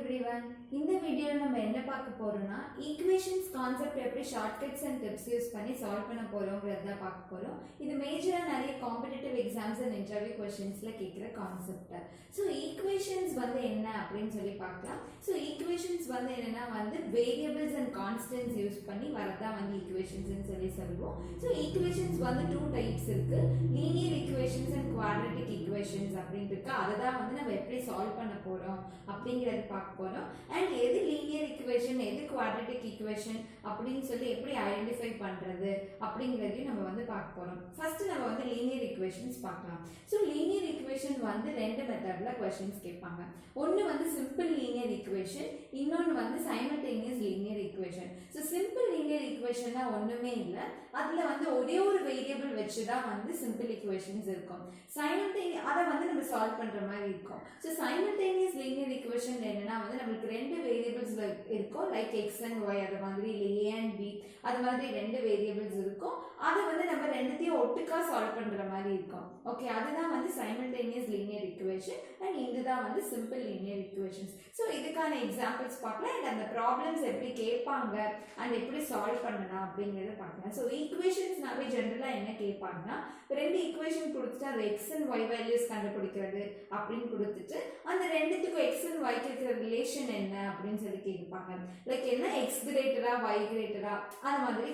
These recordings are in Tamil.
everyone. இந்த வீடியோல நம்ம என்ன பார்க்க போறோம்னா ஈக்குவேஷன்ஸ் கான்செப்ட் எப்படி ஷார்ட்கட்ஸ் அண்ட் டிப்ஸ் யூஸ் பண்ணி சால்வ் பண்ண போறோம்ங்கறத பார்க்க போறோம். இது மேஜரா நிறைய காம்படிட்டிவ் எக்ஸாம்ஸ் அண்ட் இன்டர்வியூ क्वेश्चंसல கேக்குற கான்செப்ட். சோ ஈக்குவேஷன்ஸ் வந்து என்ன அப்படினு சொல்லி பார்க்கலாம். சோ ஈக்குவேஷன்ஸ் வந்து என்னன்னா வந்து வேரியபிள்ஸ் அண்ட் கான்ஸ்டன்ட்ஸ் யூஸ் பண்ணி வரதா வந்து ஈக்குவேஷன்ஸ் னு சொல்லி சொல்லுவோம். சோ ஈக்குவேஷன்ஸ் வந்து டூ டைப்ஸ் இருக்கு. Linear equations and quadratic equations அப்படினு இருக்கு. அததான் வந்து நம்ம எப்படி சால்வ் பண்ண போறோம் அப்படிங்கறது பார்க்க போறோம். அண்ட் எது லீனியர் ஈக்குவேஷன் எது குவாட்ராட்டிக் ஈக்குவேஷன் அப்படினு சொல்லி எப்படி ஐடென்டிஃபை பண்றது அப்படிங்கறதையும் நம்ம வந்து பார்க்க போறோம். ஃபர்ஸ்ட் நம்ம வந்து லீனியர் ஈக்குவேஷன்ஸ் பார்க்கலாம். சோ லீனியர் ஈக்குவேஷன் வந்து ரெண்டு மெத்தட்ல क्वेश्चंस கேட்பாங்க. ஒன்னு வந்து சிம்பிள் லீனியர் ஈக்குவேஷன், இன்னொன்னு வந்து simultaneous linear equation. So simple linear ஈக்குவேஷன்னா ஒண்ணுமே இல்ல, அதுல வந்து ஒரே ஒரு வேரியபிள் வச்சு தான் வந்து சிம்பிள் ஈக்குவேஷன்ஸ் இருக்கும். சைமல்டேனியஸ் அத வந்து நம்ம சால்வ் பண்ற மாதிரி இருக்கும். சோ சைமல்டேனியஸ் லீனியர் ஈக்குவேஷன் என்னன்னா வந்து நமக்கு ரெண்டு வேரியபிள்ஸ் இருக்கும், லைக் x and y அது மாதிரி, இல்ல a and b அது மாதிரி ரெண்டு வேரியபிள்ஸ் இருக்கும். அத வந்து நம்ம ரெண்டுத்தையும் ஒட்டுக்கா சால்வ் பண்ற மாதிரி இருக்கும். ஓகே, அதுதான் வந்து சைமல்டேனியஸ் லீனியர் ஈக்குவேஷன் அண்ட் இதுதான் வந்து சிம்பிள் லீனியர் ஈக்குவேஷன்ஸ். சோ இதுக்கான எக்ஸாம்பிள்ஸ் பார்க்கலாம் அண்ட் அந்த ப்ராப்ளம்ஸ் எப்படி கேட்பாங்க அண்ட் எப்படி சால்வ் பண்ணலாம் அப்படிங்கறத பார்க்கலாம். சோ ஈக்குவேஷன்ஸ்னாவே ஜெனரலா என்ன கேட்பாங்கன்னா, ரெண்டு ஈக்குவேஷன் கொடுத்துட்டு அந்த x and y வேல்யூஸ் கண்டுபிடிக்கிறது அப்படின்னு கொடுத்துட்டு அந்த ரெண்டுத்துக்கும் x and y க்கு இருக்கிற ரிலேஷன் என்ன அப்படின்னு சொல்லி கேட்பாங்க. லைக் என்ன x கிரேட்டரா y கிரேட்டரா அந்த மாதிரி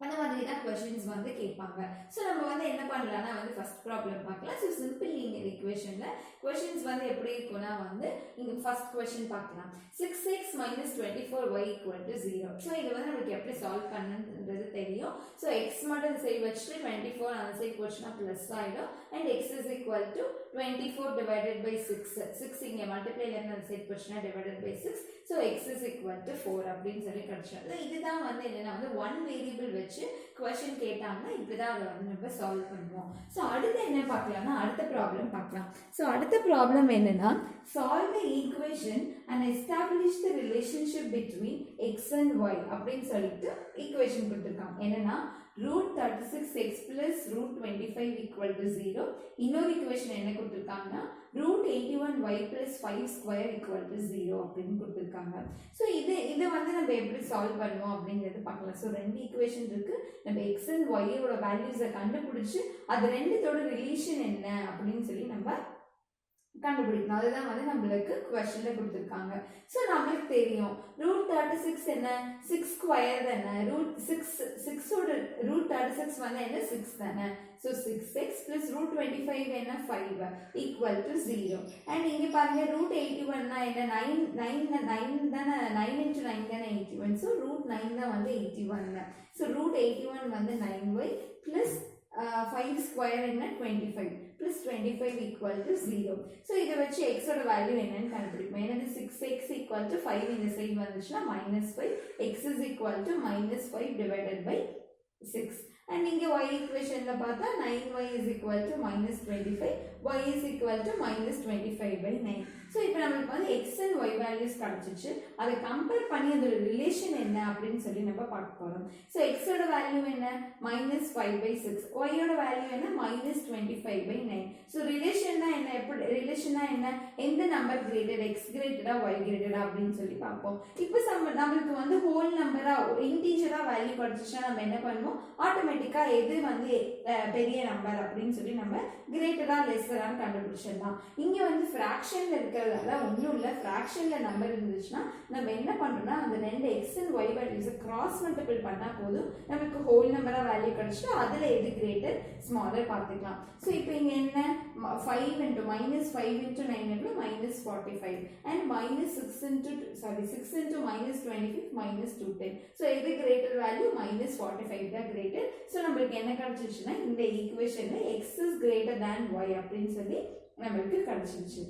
அந்த மாதிரி தான் क्वेश्चंस வந்து கேட்பாங்க. சோ நம்ம வந்து என்ன பண்ணலாம்னா வந்து ஃபர்ஸ்ட் ப்ராப்ளம் பார்க்கலாம். சோ சிம்பிள் லீனியர் ஈக்குவேஷன்ல क्वेश्चंस வந்து எப்படி இருக்கும்னா வந்து இங்க ஃபர்ஸ்ட் क्वेश्चन பார்க்கலாம். 6x - 24y = 0. சோ இது வந்து நமக்கு எப்படி சால்வ் பண்ணனும்ன்றது தெரியும். சோ x மட்டும் சைடு வச்சிட்டு 24 அந்த சைடு போச்சுனா பிளஸ் ஆயிடும் and x = 24 divided by 6. 6 இங்க மல்டிப்ளைல இருந்து அந்த சைடு போச்சுனா divided by 6. சோ x = 4 அப்படினு சொல்லி கிடைச்சது. இதுதான் வந்து என்னன்னா வந்து one வேரியபிள் வச்சு क्वेश्चन கேட்டாங்கன்னா இப்படிதான் அத வந்து நம்ம சால்வ் பண்ணுவோம். சோ அடுத்து என்ன பார்க்கலாம்னா அடுத்த ப்ராப்ளம் பார்க்கலாம். சோ அடுத்த ப்ராப்ளம் என்னன்னா, solve the equation and establish the relationship between x and y அப்படின்னு சொல்லிட்டு ஈக்குவேஷன் கொடுத்திருக்காங்க. என்னன்னா √36x + √25 = 0. இன்னொரு ஈக்குவேஷன் என்ன கொடுத்திருக்காங்கன்னா √81y + 5² = 0 அப்படின்னு கொடுத்திருக்காங்க. சோ இது வந்து நம்ம எப்படி சால்வ் பண்ணுவோம் அப்படிங்கறது பார்க்கலாம். சோ ரெண்டு ஈக்குவேஷன் இருக்கு. நம்ம x and y ஓட வேல்யூஸை கண்டுபிடிச்சு அது ரெண்டுத்தோட ரிலேஷன் என்ன அப்படின்னு சொல்லி நம்ம கண்டுபிடிக்கணும். அதுதான் வந்து நம்மளுக்கு क्वेश्चनல கொடுத்திருக்காங்க. சோ நமக்கு தெரியும் √36 என்ன, 6² தானே. √6 ஓட √36 வந்து என்ன 6 தானே. சோ 6x + √25 என்ன 5 = 0. and இங்க பாருங்க √81 னா என்ன 9 தானே, 9 × 9 தானே 81. சோ √9 தான் வந்து 81. சோ √81 வந்து 9y + 5² என்ன 25 plus 25 = 0. So இத வச்சு x ஓட வேல்யூ என்னன்னு கண்டுபிடிப்போம். என்னது 6x = 5 இந்த சைடு வந்துச்சுனா -5, x = -5 divided by 6. and இங்க y ஈக்குவேஷன்ல பார்த்தா 9y = -25, y = -25/9. சோ இப்போ நமக்கு வந்து x and y வேல்யூஸ் கிடைச்சிச்சு. அதை கம்பேர் பண்ணி அதோட ரிலேஷன் என்ன அப்படினு சொல்லி நம்ம பார்க்க போறோம். சோ x ஓட வேல்யூ என்ன -5/6, y ஓட வேல்யூ என்ன -25/9. சோ ரிலேஷன்னா என்ன, எப்படி ரிலேஷன்னா என்ன, எந்த நம்பர் கிரேட்டர், x கிரேட்டரா y கிரேட்டரா அப்படினு சொல்லி பார்ப்போம். இப்போ நமக்கு வந்து ஹோல் நம்பரா இன்டிஜரா வேல்யூ கிடைச்சிச்சுனா நம்ம என்ன பண்ணுவோம், ஆட்டோமேட்டிக்கா எது வந்து பெரிய நம்பர் அப்படினு சொல்லி நம்ம கிரேட்டரா லெஸ்ஸரான்னு கண்டுபிடிச்சிடலாம். இங்க வந்து ஃபிராக்ஷன்ல இருக்கிறதால ஒண்ணும் இல்ல, ஃபிராக்ஷன்ல நம்பர் இருந்துச்சுன்னா நம்ம என்ன பண்றோம்னா அந்த ரெண்டு x and y வேல்யூஸை கிராஸ் மல்டிபிள் பண்ணா போதும் நமக்கு ஹோல் நம்பரா வேல்யூ கிடைச்சிட்டு அதுல எது கிரேட்டர் ஸ்மாலர் பார்த்துக்கலாம். சோ இப்போ இங்க என்ன 5 × -5 × 9 -45 and -6 × -25 -210. சோ எது கிரேட்டர் வேல்யூ -45 தான் கிரேட்டர். சோ நமக்கு என்ன கிடைச்சிச்சுன்னா இந்த ஈக்குவேஷன்ல x is greater than y அப்படின்னு சொல்லி நமக்கு கிடைச்சிருச்சு.